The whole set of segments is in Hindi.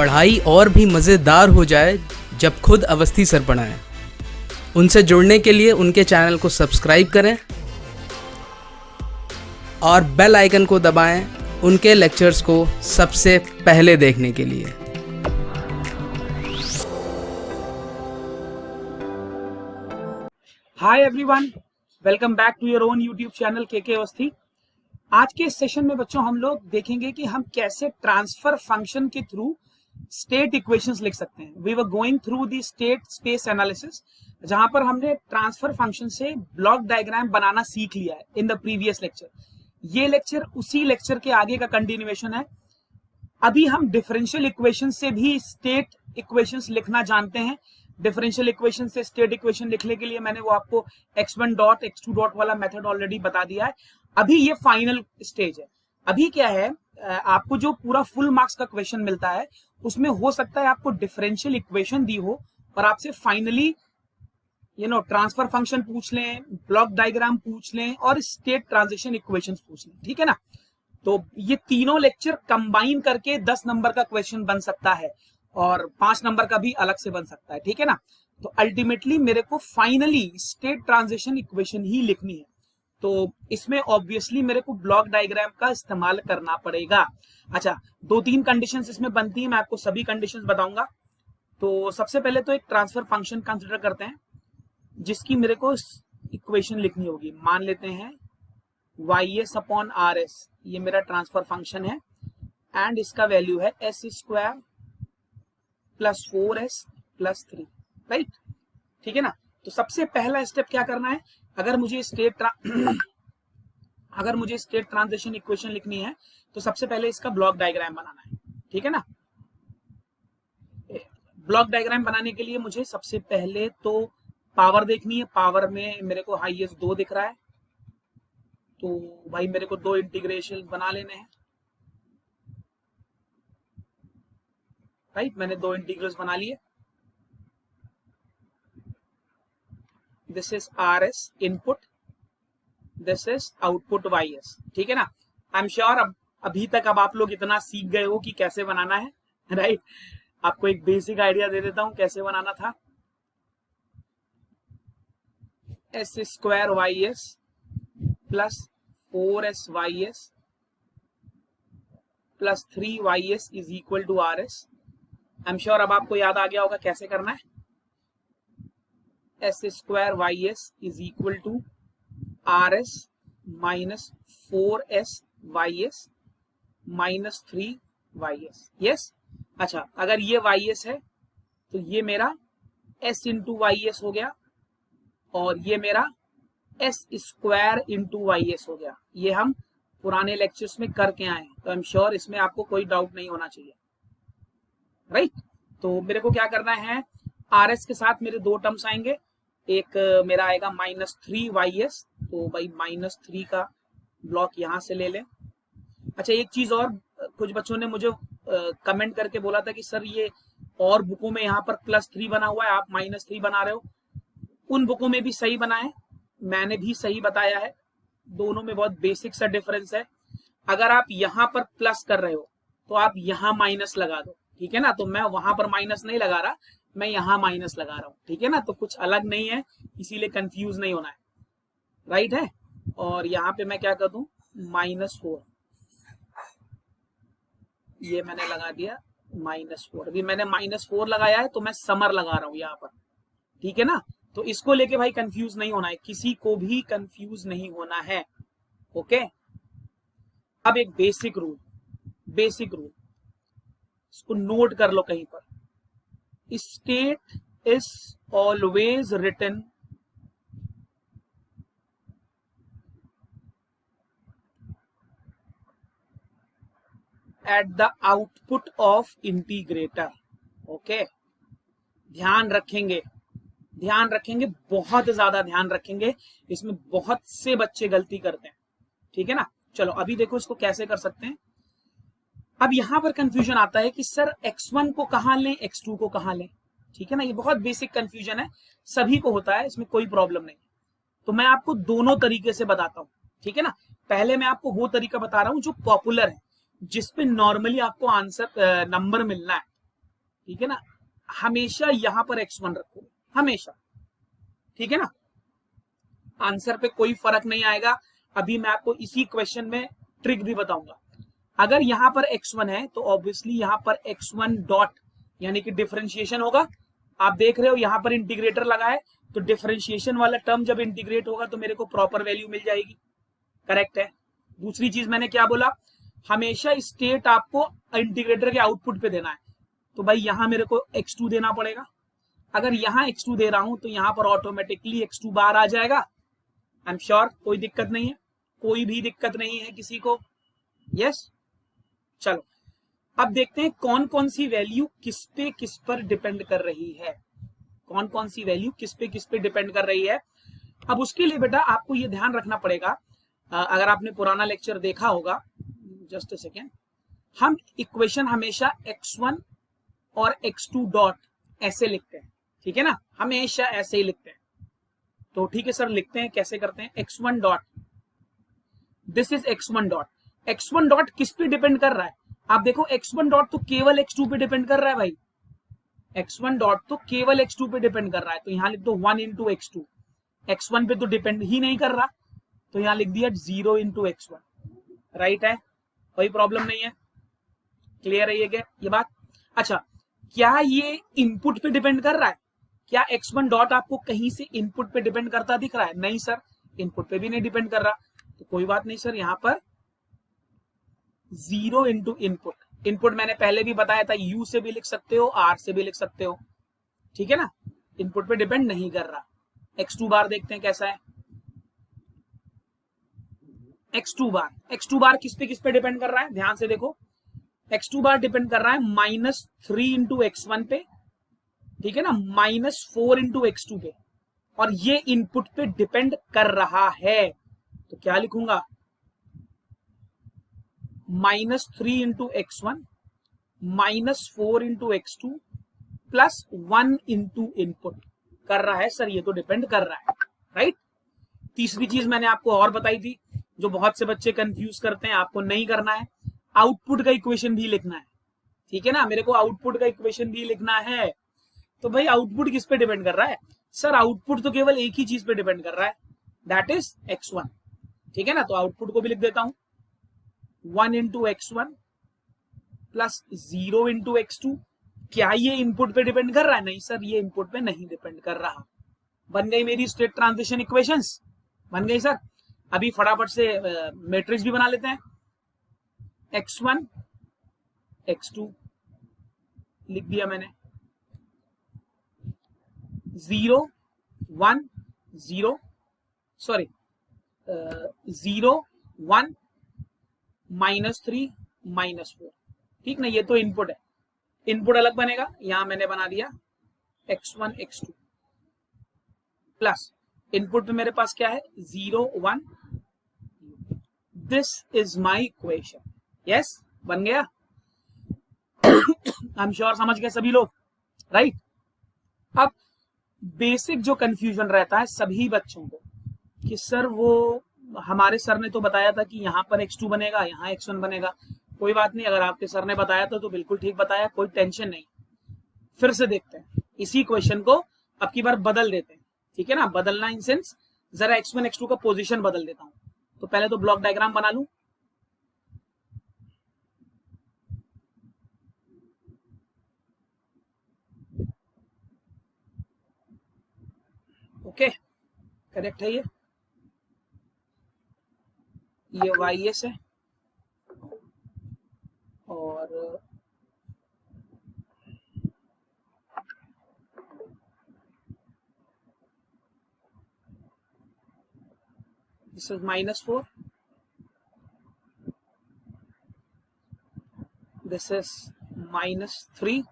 पढ़ाई और भी मज़ेदार हो जाए जब खुद अवस्थी सर पढ़ाएं। उनसे जुड़ने के लिए उनके चैनल को सब्सक्राइब करें और बेल आइकन को दबाएं उनके लेक्चर्स को सबसे पहले देखने के लिए। Hi everyone, welcome back to your own YouTube channel K Awasthi. आज के सेशन में बच्चों हम लोग देखेंगे कि हम कैसे ट्रांसफर फंक्शन के थ्रू स्टेट इक्वेशंस लिख सकते हैं। We were going through the state space analysis, जहां पर हमने ट्रांसफर फंक्शन से ब्लॉक डायग्राम बनाना सीख लिया है इन द प्रीवियस लेक्चर। ये लेक्चर उसी लेक्चर के आगे का कंटिन्यूएशन है। अभी हम डिफरेंशियल इक्वेशन से भी स्टेट इक्वेशंस लिखना जानते हैं। डिफरेंशियल इक्वेशन से स्टेट इक्वेशन लिखने के लिए मैंने वो आपको x1 डॉट x2 डॉट वाला मेथड ऑलरेडी बता दिया है। अभी ये फाइनल स्टेज है। अभी क्या है, आपको जो पूरा फुल मार्क्स का क्वेश्चन मिलता है उसमें हो सकता है आपको डिफरेंशियल इक्वेशन दी हो और आपसे फाइनली ट्रांसफर फंक्शन पूछ लें, ब्लॉक डायग्राम पूछ लें और स्टेट ट्रांजिशन इक्वेशंस पूछ लें। ठीक है ना। तो ये तीनों लेक्चर कंबाइन करके 10 नंबर का क्वेश्चन बन सकता है और 5 नंबर का भी अलग से बन सकता है। ठीक है ना। तो अल्टीमेटली मेरे को फाइनली स्टेट ट्रांजिशन इक्वेशन ही लिखनी है, तो इसमें ऑब्वियसली मेरे को ब्लॉक डायग्राम का इस्तेमाल करना पड़ेगा। अच्छा, 2-3 कंडीशंस इसमें बनती हैं, मैं आपको सभी कंडीशंस बताऊंगा। तो सबसे पहले तो एक ट्रांसफर फंक्शन कंसिडर करते हैं जिसकी मेरे को इक्वेशन लिखनी होगी। मान लेते हैं YS अपॉन RS, ये मेरा ट्रांसफर फंक्शन है एंड इसका वैल्यू है s square plus 4s plus 3, right. ठीक है ना। तो सबसे पहला स्टेप क्या करना है, अगर मुझे स्टेट ट्रांजिशन इक्वेशन लिखनी है तो सबसे पहले इसका ब्लॉक डायग्राम बनाना है। ठीक है ना। ब्लॉक डायग्राम बनाने के लिए मुझे सबसे पहले तो पावर देखनी है। पावर में मेरे को हाईएस्ट 2 दिख रहा है, तो भाई मेरे को 2 इंटीग्रेशन बना लेने हैं, राइट। मैंने 2 इंटीग्रल्स बना लिए। This is RS input, this is output YS। ठीक है ना। आई एम श्योर अभी तक अब आप लोग इतना सीख गए हो कि कैसे बनाना है, राइट। आपको एक बेसिक आइडिया दे देता हूं कैसे बनाना था। s square YS plus 4s YS plus 3YS is equal to RS। I am sure अब आपको याद आ गया होगा कैसे करना है। s square YS is equal to RS minus 4s YS minus 3YS। Yes. अच्छा, अगर ये YS है तो ये मेरा s इंटू YS हो गया और ये मेरा s स्क्वायर इंटू YS हो गया। ये हम पुराने लेक्चर्स में करके आए हैं, तो आई एम श्योर इसमें आपको कोई डाउट नहीं होना चाहिए, राइट। तो मेरे को क्या करना है, RS के साथ मेरे 2 टर्म्स आएंगे। एक मेरा आएगा माइनस 3YS, तो भाई माइनस 3 का ब्लॉक यहां से ले लें। अच्छा, एक चीज और, कुछ बच्चों ने मुझे कमेंट करके बोला था कि सर ये और बुकों में यहाँ पर +3 बना हुआ है, आप -3 बना रहे हो। उन बुकों में भी सही बना है, मैंने भी सही बताया है। दोनों में बहुत बेसिक सा डिफरेंस है। अगर आप यहाँ पर प्लस कर रहे हो तो आप यहाँ माइनस लगा दो। ठीक है ना। तो मैं वहां पर माइनस नहीं लगा रहा, मैं यहाँ माइनस लगा रहा हूँ। ठीक है ना। तो कुछ अलग नहीं है, इसीलिए कंफ्यूज नहीं होना है, राइट है। और यहाँ पे मैं क्या कर दूं, -4, ये मैंने लगा दिया -4। अभी मैंने -4 लगाया है तो मैं समर लगा रहा हूं यहाँ पर। ठीक है ना। तो इसको लेके भाई कंफ्यूज नहीं होना है, किसी को भी कंफ्यूज नहीं होना है। ओके। अब एक बेसिक रूल इसको नोट कर लो कहीं पर। State is always written at the output of integrator. Okay. ध्यान रखेंगे, बहुत ज्यादा ध्यान रखेंगे। इसमें बहुत से बच्चे गलती करते हैं। ठीक है ना। चलो अभी देखो इसको कैसे कर सकते हैं। अब यहां पर कंफ्यूजन आता है कि सर x1 को कहां लें, x2 को कहां लें। ठीक है ना। ये बहुत बेसिक कंफ्यूजन है, सभी को होता है, इसमें कोई प्रॉब्लम नहीं। तो मैं आपको दोनों तरीके से बताता हूं। ठीक है ना। पहले मैं आपको वो तरीका बता रहा हूं जो पॉपुलर है, जिसपे नॉर्मली आपको आंसर नंबर मिलना है। ठीक है ना, हमेशा यहां पर x1 रखोगे, हमेशा, ठीक है ना, आंसर पे कोई फर्क नहीं आएगा। अभी मैं आपको इसी क्वेश्चन में ट्रिक भी बताऊंगा। अगर यहां पर x1 है तो ऑब्वियसली यहां पर x1 डॉट यानी कि डिफरेंशिएशन होगा। आप देख रहे हो यहां पर इंटीग्रेटर लगा है, तो डिफरेंशिएशन वाला टर्म जब इंटीग्रेट होगा तो मेरे को प्रॉपर वैल्यू मिल जाएगी, करेक्ट है। दूसरी चीज मैंने क्या बोला, हमेशा स्टेट आपको इंटीग्रेटर के आउटपुट पे देना है, तो भाई यहां मेरे को x2 देना पड़ेगा। अगर यहां x2 दे रहा हूं तो यहां पर ऑटोमेटिकली x2 बार आ जाएगा। आई एम श्योर, कोई दिक्कत नहीं है, कोई भी दिक्कत नहीं है किसी को, यस। चलो अब देखते हैं कौन कौन सी वैल्यू किस पर डिपेंड कर रही है, कौन कौन सी वैल्यू किस पे डिपेंड कर रही है। अब उसके लिए बेटा आपको ये ध्यान रखना पड़ेगा, अगर आपने पुराना लेक्चर देखा होगा, जस्ट अ सेकेंड, हम इक्वेशन हमेशा x1 और x2 डॉट ऐसे लिखते हैं, ठीक है ना, हमेशा ऐसे ही लिखते हैं। तो ठीक है सर, लिखते हैं, कैसे करते हैं, x1 dot, this is x1 dot, x1 dot किस पे डिपेंड कर रहा है, आप देखो x1 डॉट तो केवल x2 पे डिपेंड कर रहा है भाई, x1 डॉट तो केवल x2 पे डिपेंड कर रहा है, तो यहां लिख दो 1 इंटू x2, x1 पे तो डिपेंड ही नहीं कर रहा, तो यहां लिख दिया 0 इंटू x1, राइट है, कोई प्रॉब्लम नहीं है, क्लियर है ये बात। अच्छा, क्या ये इनपुट पे डिपेंड कर रहा है, क्या x1 डॉट आपको कहीं से इनपुट पे डिपेंड करता दिख रहा है, नहीं सर, इनपुट पे भी नहीं डिपेंड कर रहा, तो कोई बात नहीं सर, यहां पर 0 इंटू इनपुट, इनपुट मैंने पहले भी बताया था, u से भी लिख सकते हो, r से भी लिख सकते हो, ठीक है ना, इनपुट पे डिपेंड नहीं कर रहा। x2 बार देखते हैं कैसा है, x2 बार किस पे डिपेंड कर रहा है, ध्यान से देखो, x2 बार डिपेंड कर रहा है -3 इंटू x1 पे, ठीक है ना, -4 इंटू x2 पे, और ये इनपुट पे डिपेंड कर रहा है, तो क्या लिखूंगा, -3 into x1 -4 into x2 plus 1 into input कर रहा है सर, ये तो डिपेंड कर रहा है, राइट। तीसरी चीज मैंने आपको और बताई थी, जो बहुत से बच्चे कंफ्यूज करते हैं, आपको नहीं करना है, आउटपुट का इक्वेशन भी लिखना है, ठीक है ना, मेरे को आउटपुट का इक्वेशन भी लिखना है। तो भाई आउटपुट किस पे डिपेंड कर रहा है, सर आउटपुट तो केवल एक ही चीज पे डिपेंड कर रहा है, दैट इज x1, ठीक है ना, तो आउटपुट को भी लिख देता हूं 1 into x1 plus 0 into x2। क्या ये इनपुट पे डिपेंड कर रहा है, नहीं सर, ये इनपुट पे नहीं डिपेंड कर रहा। बन गई मेरी स्टेट ट्रांजिशन इक्वेशंस, बन गई सर। अभी फटाफट से मैट्रिक्स भी बना लेते हैं, x1 x2 लिख दिया मैंने, 0 1 0, सॉरी 0 1 -3 -4, ठीक ना, ये तो इनपुट है, इनपुट अलग बनेगा, यहां मैंने बना दिया x1 x2 प्लस इनपुट पे मेरे पास क्या है 0 1, this is my equation, yes, बन गया। आई एम श्योर समझ गए सभी लोग, राइट। अब बेसिक जो कंफ्यूजन रहता है सभी बच्चों को कि सर वो हमारे सर ने तो बताया था कि यहाँ पर x2 बनेगा, यहाँ x1 बनेगा, कोई बात नहीं, अगर आपके सर ने बताया था तो बिल्कुल ठीक बताया, कोई टेंशन नहीं। फिर से देखते हैं इसी क्वेश्चन को, अब की बार बदल देते हैं, ठीक है ना, बदलना इन सेंस जरा x1 x2 का पोजीशन बदल देता हूं। तो पहले तो ब्लॉक डायग्राम बना लूं, ओके, करेक्ट है, ये YS है और this is -4, this is -3,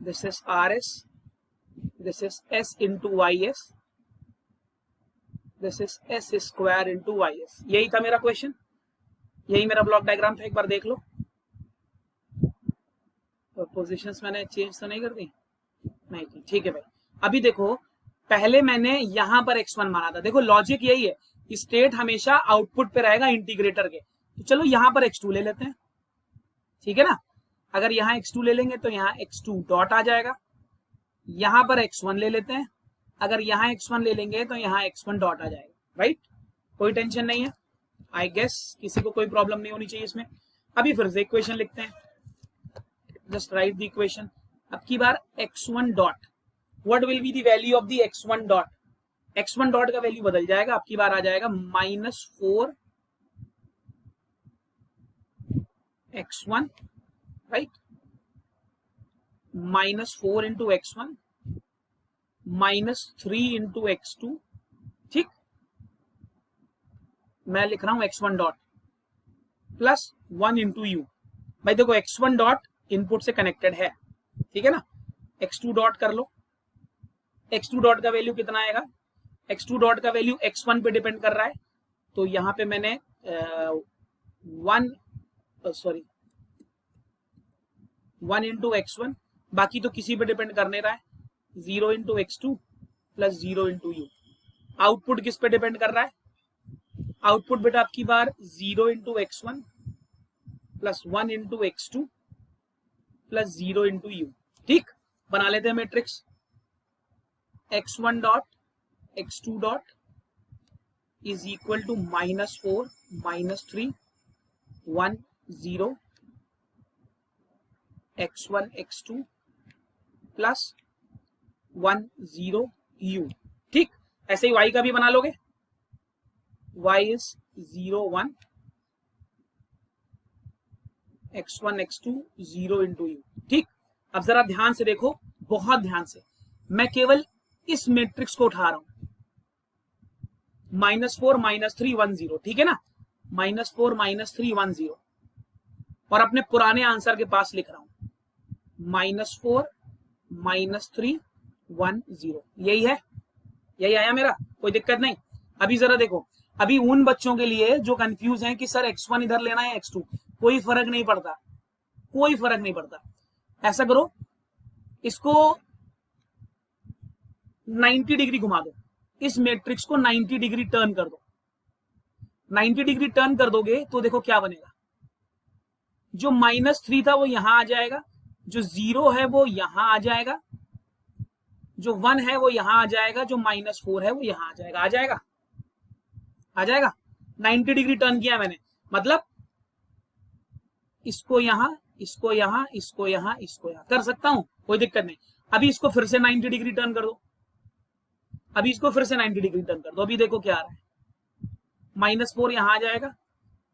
this is RS, this is S into YS, this is S square into YS। यही था मेरा क्वेश्चन, यही मेरा ब्लॉक डायग्राम था, एक बार देख लो। और पोजीशंस मैंने चेंज तो नहीं कर दी, नहीं की, ठीक है भाई। अभी देखो, पहले मैंने यहां पर x1 माना था, देखो लॉजिक यही है, स्टेट हमेशा आउटपुट पे रहेगा इंटीग्रेटर के, तो चलो यहां पर x2 ले लेते हैं, ठीक है ना। अगर यहाँ x2 ले लेंगे तो यहाँ x2 डॉट आ जाएगा, यहां पर x1 ले लेते हैं, अगर यहाँ x1 ले लेंगे तो यहाँ x1 डॉट आ जाएगा, राइट। कोई टेंशन नहीं है, आई गेस किसी को कोई प्रॉब्लम नहीं होनी चाहिए इसमें। अभी फिर से इक्वेशन लिखते हैं, जस्ट राइट द इक्वेशन। अब की बार x1 dot, what will be the value of the x1 dot, x1 dot का वैल्यू बदल जाएगा, अब की बार आ जाएगा -4 x1, right, -4 into x1 -3 into x2, ठीक। मैं लिख रहा हूं x1 dot plus 1 into you. भाई देखो x1 डॉट इनपुट से कनेक्टेड है, ठीक है ना, x2 डॉट कर लो। x2 डॉट का वैल्यू कितना आएगा, x2 डॉट का वैल्यू x1 पे डिपेंड कर रहा है, तो यहां पे मैंने 1 इंटू x1, बाकी तो किसी पे डिपेंड करने रहा है, 0 into x2 plus 0 into u. Output किस पे डिपेंड कर रहा है, आउटपुट बेटा आपकी बार 0 into x1 plus 1 into x2 plus 0 into u, ठीक। बना लेते हैं matrix, x1 dot x2 dot is equal to -4 -3 1 0 x1 x2 plus 1 0 u, ठीक। ऐसे ही y का भी बना लोगे, y is 0 1 x1 x2 0 into u, ठीक। अब जरा ध्यान से देखो, बहुत ध्यान से, मैं केवल इस मैट्रिक्स को उठा रहा हूं, -4 -3 1 0, ठीक है ना, -4 -3 1 0, और अपने पुराने आंसर के पास लिख रहा हूं -4 -3 1 0, यही है, यही आया मेरा, कोई दिक्कत नहीं। अभी जरा देखो, अभी उन बच्चों के लिए जो कंफ्यूज हैं कि सर x1 इधर लेना है x2, कोई फर्क नहीं पड़ता, कोई फर्क नहीं पड़ता। ऐसा करो, इसको 90 डिग्री घुमा दो, इस मैट्रिक्स को 90 डिग्री टर्न कर दो, 90 डिग्री टर्न कर दोगे तो देखो क्या बनेगा, जो -3 था वो यहां आ जाएगा, जो 0 है वो यहां आ जाएगा, जो 1 है वो यहां आ जाएगा, जो -4 है वो यहां आ जाएगा, आ जाएगा, आ जाएगा। 90 डिग्री टर्न किया मैंने, मतलब इसको यहां, इसको यहां, इसको यहां, इसको यहां कर सकता हूं, कोई दिक्कत नहीं। अभी इसको फिर से 90 डिग्री टर्न कर दो, अभी इसको फिर से 90 डिग्री टर्न कर दो, अभी देखो क्या आ रहा है, -4 यहां आ जाएगा,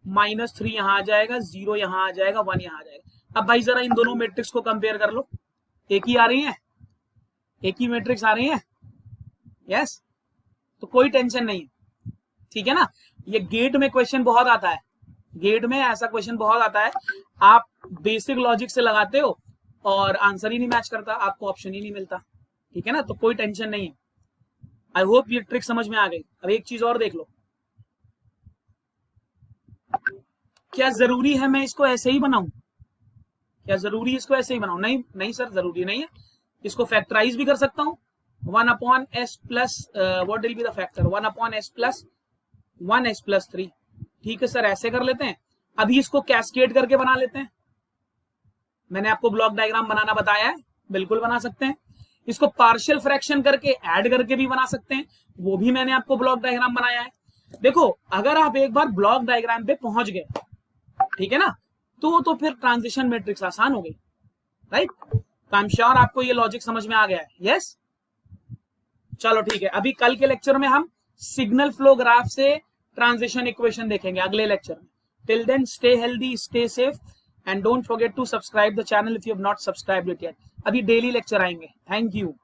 -3 यहां आ जाएगा, 0 यहां आ जाएगा, 1 यहां आ जाएगा। अब भाई जरा इन दोनों मैट्रिक्स को कंपेयर कर लो, एक ही आ रही है, एक ही मैट्रिक्स आ रही है, यस, तो कोई टेंशन नहीं है, ठीक है ना। ये गेट में क्वेश्चन बहुत आता है, गेट में ऐसा क्वेश्चन बहुत आता है, आप बेसिक लॉजिक से लगाते हो और आंसर ही नहीं मैच करता, आपको ऑप्शन ही नहीं मिलता, ठीक है ना, तो कोई टेंशन नहीं है। आई होप ये ट्रिक समझ में आ गई। अब एक चीज और देख लो, क्या जरूरी है मैं इसको ऐसे ही बनाऊं, क्या जरूरी है इसको ऐसे ही बनाऊं, नहीं नहीं सर जरूरी नहीं है, इसको फैक्टराइज भी कर सकता हूं, 1/s plus what will be the factor, 1/s plus 1s plus 3, ठीक है सर ऐसे कर लेते हैं। अभी इसको कैस्केड करके बना लेते हैं, मैंने आपको ब्लॉक डायग्राम बनाना बताया है, बिल्कुल बना सकते हैं। इसको पार्शियल फ्रैक्शन करके ऐड करके भी बना सकते हैं, वो भी मैंने आपको ब्लॉक डायग्राम बनाया है। देखो अगर आप एक बार ब्लॉक डायग्राम पे पहुंच गए, ठीक है ना, तो फिर ट्रांजिशन मैट्रिक्स आसान हो गई, राइट। तो आई एम श्योर आपको ये लॉजिक समझ में आ गया है, यस। चलो ठीक है, अभी कल के लेक्चर में हम सिग्नल फ्लो ग्राफ से ट्रांजिशन इक्वेशन देखेंगे अगले लेक्चर में। Till then stay healthy, stay safe and don't forget to subscribe the channel if you have not subscribed it yet. अभी डेली लेक्चर आएंगे, थैंक यू।